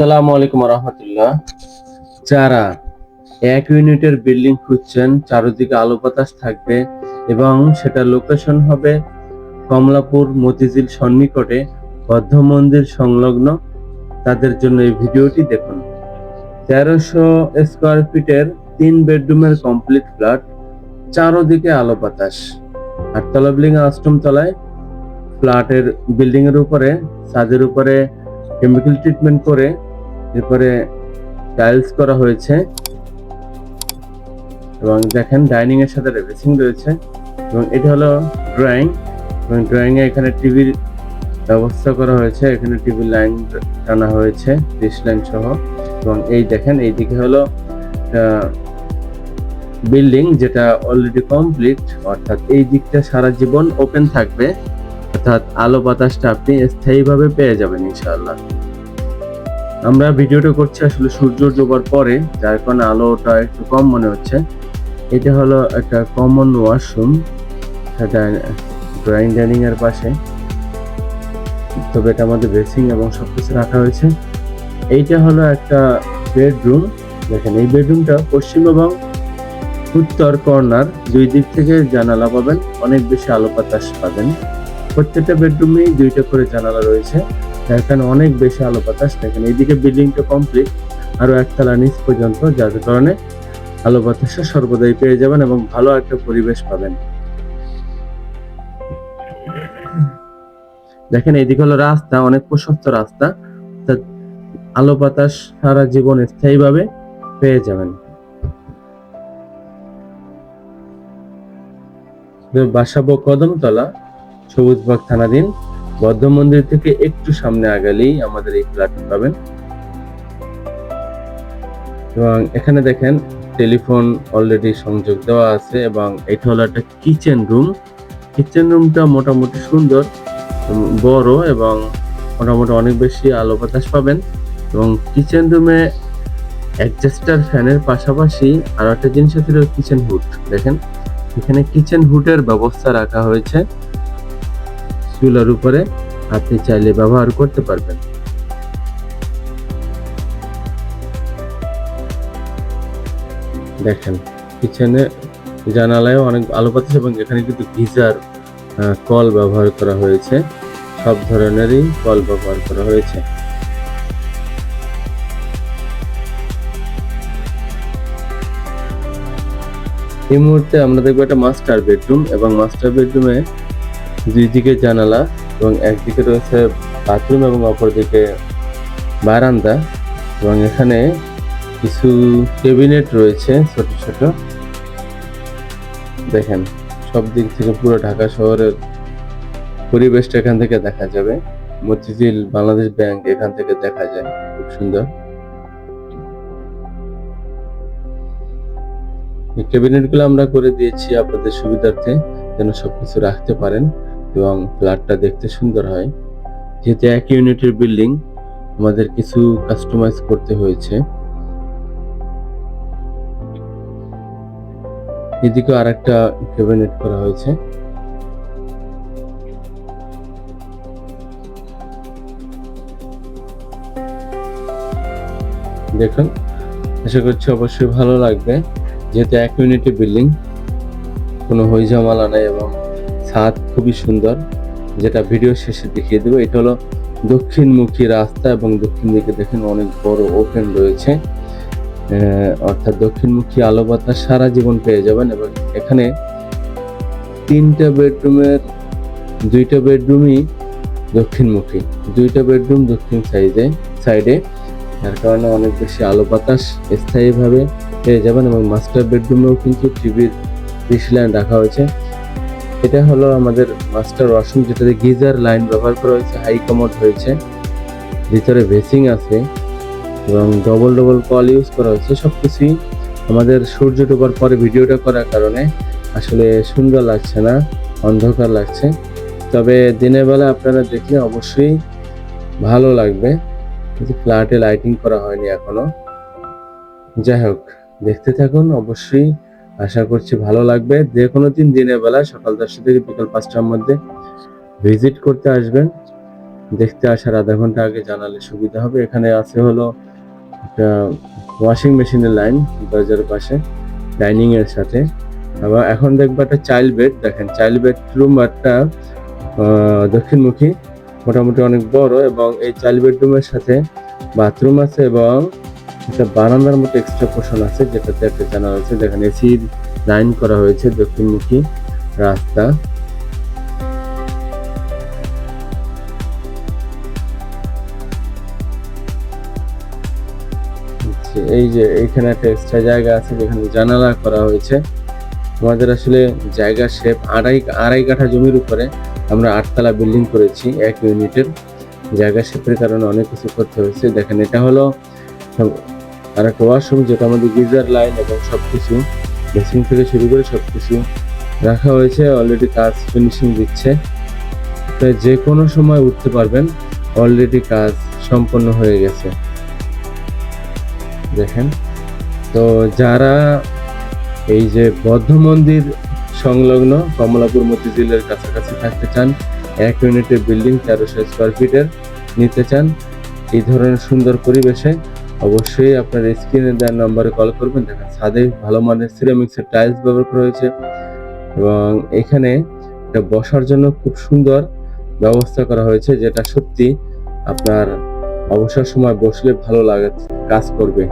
আসসালামু আলাইকুম রহমতুল্লাহ। যারা এক ইউনিটের বিল্ডিং খুঁজছেন, চারদিকে আলো বাতাস থাকবে এবং সেটা লোকেশন হবে কমলাপুর মতিঝিল সন্নিকটে বৌদ্ধ মন্দির সংলগ্ন, তাদের জন্য এই ভিডিওটি দেখুন। 1300 স্কোয়ার ফিটের 3 বেডরুমের কমপ্লিট ফ্ল্যাট, চারদিকে আলো বাতাস। 8তলা বিল্ডিং, 8ম তলায় ফ্ল্যাটের বিল্ডিং এর উপরে ছাদের উপরে কেমিক্যাল ট্রিটমেন্ট করে এরপরে টাইলস করা হয়েছে এবং দেখেন ডাইনিং এর সাথে ড্রেসিং রয়েছে এবং এটা হলো ড্রয়িং এবং ড্রয়িং এ এখানে টিভির ব্যবস্থা করা হয়েছে। এখানে টিভি লাইন টানা হয়েছে, ডিশ লাইন সহ। এবং এই দেখেন এইদিকে হলো বিল্ডিং যেটা অলরেডি কমপ্লিট, অর্থাৎ এই দিকটা সারা জীবন ওপেন থাকবে, অর্থাৎ আলো বাতাসটা আপনি স্থায়ীভাবে পেয়ে যাবেন ইনশাআল্লাহ। আমরা ভিডিওটা করছি আসলে সূর্য ডোবার পরে, যার কারণে আলোটা একটু কম মনে হচ্ছে। এটা হলো একটা কমন ওয়াশরুম, সেটা ড্রয়িং ডাইনিং এর পাশে, তবে এটা আমাদের ড্রেসিং এবং সবকিছু রাখা হয়েছে। এইটা হলো একটা বেডরুম। দেখেন এই বেডরুমটা পশ্চিম এবং উত্তর কর্নার, দুই দিক থেকে জানালা পাবেন, অনেক বেশি আলো বাতাস পাবেন। প্রত্যেকটা বেডরুমেই 2টা করে জানালা রয়েছে, এখানে অনেক বেশি আলো বাতাস। দেখেন এইদিকে বিল্ডিংটা কমপ্লিট, আরো একতলা নিচ পর্যন্ত, যার কারণে আলো বাতাসটা সর্বদাই পেয়ে যাবেন এবং ভালো একটা পরিবেশ পাবেন। দেখেন এইদিকে হলো রাস্তা, অনেক প্রশস্ত রাস্তা, আলো বাতাস সারা জীবন স্থায়ীভাবে পেয়ে যাবেন। বাসাবো কদমতলা, সবুজবাগ থানাধীন, বৌদ্ধ মন্দির থেকে একটু সামনে আগালেই আমাদের এই ফ্ল্যাটটি পাবেন। এবং এখানে দেখেন টেলিফোন অলরেডি সংযোগ দেওয়া আছে এবং এটা হলো একটা কিচেন রুম। কিচেন রুমটা মোটামুটি সুন্দর, বড় এবং মোটামুটি অনেক বেশি আলো বাতাস পাবেন। এবং কিচেন রুমে অ্যাডজাস্টার ফ্যানের পাশাপাশি আর একটা জিনিস আছে, কিচেন হুড। দেখেন এখানে কিচেন হুডের ব্যবস্থা রাখা হয়েছে, চুলার উপরে আপনি চাইলে ব্যবহার করতে পারবেন। দেখেন কিচেনে জানালায় অনেক আলো বাতাস এবং এখানে কিন্তু গিজার কল ব্যবহার করা হয়েছে, সব ধরনেরই কল ব্যবহার করা হয়েছে। এই মুহূর্তে আমরা দেখবো একটা মাস্টার বেডরুম এবং মাস্টার বেডরুমে 2 দিকে জানালা এবং একদিকে রয়েছে বাথরুম এবং অপরদিকে বারান্দা এবং এখানে কিছু ক্যাবিনেট রয়েছে ছোট ছোট। দেখেন সব দিক থেকে পুরো ঢাকা শহরের পরিবেশটা এখান থেকে দেখা যাবে। মতিঝিল বাংলাদেশ ব্যাংক এখান থেকে দেখা যায়, খুব সুন্দর। এই ক্যাবিনেট গুলো আমরা করে দিয়েছি আপনাদের সুবিধার্থে, যেন সবকিছু রাখতে পারেন এবং ফ্ল্যাটটা দেখতে সুন্দর হয়। যেহেতু এক ইউনিটের বিল্ডিং, আমাদের কিছু কাস্টমাইজ করতে হয়েছে। এদিকে আর একটা ক্যাবিনেট করা হয়েছে। দেখুন, আশা করছি অবশ্যই ভালো লাগবে। যেহেতু এক ইউনিটের বিল্ডিং, কোনো হইঝামেলা নেই এবং ছাদ খুবই সুন্দর, যেটা ভিডিও শেষে দেখিয়ে দেবো। এটা হলো দক্ষিণমুখী রাস্তা এবং দক্ষিণ দিকে দেখেন অনেক বড় ওপেন রয়েছে, অর্থাৎ দক্ষিণমুখী আলো বাতাস সারা জীবন পেয়ে যাবেন। এবং এখানে 3টা বেডরুমের 2টা বেডরুমই দক্ষিণমুখী, 2টা বেডরুম দক্ষিণ সাইডে, যার কারণে অনেক বেশি আলো বাতাস স্থায়ীভাবে পেয়ে যাবেন। এবং মাস্টার বেডরুমেও কিন্তু টিভির ডিশ লাইন রাখা হয়েছে। এটা হলো আমাদের মাস্টার ওয়াশরুম, যেটাতে গিজার লাইন ব্যবহার করা হয়েছে, হাই কমোড হয়েছে, ভিতরে বেসিং আছে এবং ডবল কল ইউজ করা হয়েছে। সবকিছুই আমাদের সূর্য ডোবার পরে ভিডিওটা করার কারণে আসলে সুন্দর লাগছে না, অন্ধকার লাগছে, তবে দিনের বেলা আপনারা দেখলে অবশ্যই ভালো লাগবে। ফ্ল্যাটে লাইটিং করা হয়নি এখনো। যাই হোক, দেখতে থাকুন, অবশ্যই আশা করছি ভালো লাগবে। যে কোনো দিন দিনের বেলা সকাল 10টা থেকে বিকাল 5টার মধ্যে ভিজিট করতে আসবেন। দেখতে আসার আধা ঘন্টা আগে জানালে সুবিধা হবে। এখানে আছে হলো একটা ওয়াশিং মেশিনের লাইন দরজার পাশে ডাইনিং এর সাথে। আবার এখন দেখবো একটা চাইল্ড বেড, দেখেন চাইল্ড বেডরুম একটা দক্ষিণমুখী, মোটামুটি অনেক বড়, এবং এই চাইল্ড বেডরুমের সাথে বাথরুম আছে এবং একটা বারান্দার মতো এক্সট্রা পোর্শন আছে যেটাতে একটা জানালা আছে। দেখেন এসির লাইন করা হয়েছে, দক্ষিণমুখী রাস্তা। এই যে এখানে একটা এক্সট্রা জায়গা আছে যেখানে জানালা করা হয়েছে। আমাদের আসলে জায়গা শেপ আড়াই কাঠা জমির উপরে আমরা 8 তলা বিল্ডিং করেছি, 1 ইউনিটের। জায়গা শেপের কারণে অনেক কিছু করতে হয়েছে। দেখেন এটা হলো আর একটা ওয়াশরুম, যেটা আমাদের গিজার লাইন এবং সবকিছু বেসিং থেকে শুরু করে সবকিছু রাখা হয়েছে। অলরেডি কাজ ফিনিশিং দিচ্ছে, তাই যে কোনো সময় উঠতে পারবেন। অলরেডি কাজ সম্পন্ন হয়ে গেছে দেখেন। তো যারা এই যে বৌদ্ধ মন্দির সংলগ্ন কমলাপুর মতিঝিলের কাছাকাছি থাকতে চান, 1 ইউনিটের বিল্ডিং 1300 স্কোয়ার ফিটের নিতে চান এই ধরনের সুন্দর পরিবেশে, অবশ্যই আপনার স্ক্রিনে দেওয়া নম্বরে কল করবেন। দেখেন ছাদে ভালো মানের সিরামিক্সের টাইলস ব্যবহার করা হয়েছে, এবং এখানে এটা বসার জন্য খুব সুন্দর ব্যবস্থা করা হয়েছে, যেটা সত্যি আপনার অবসর সময় বসলে ভালো লাগে, কাজ করবে।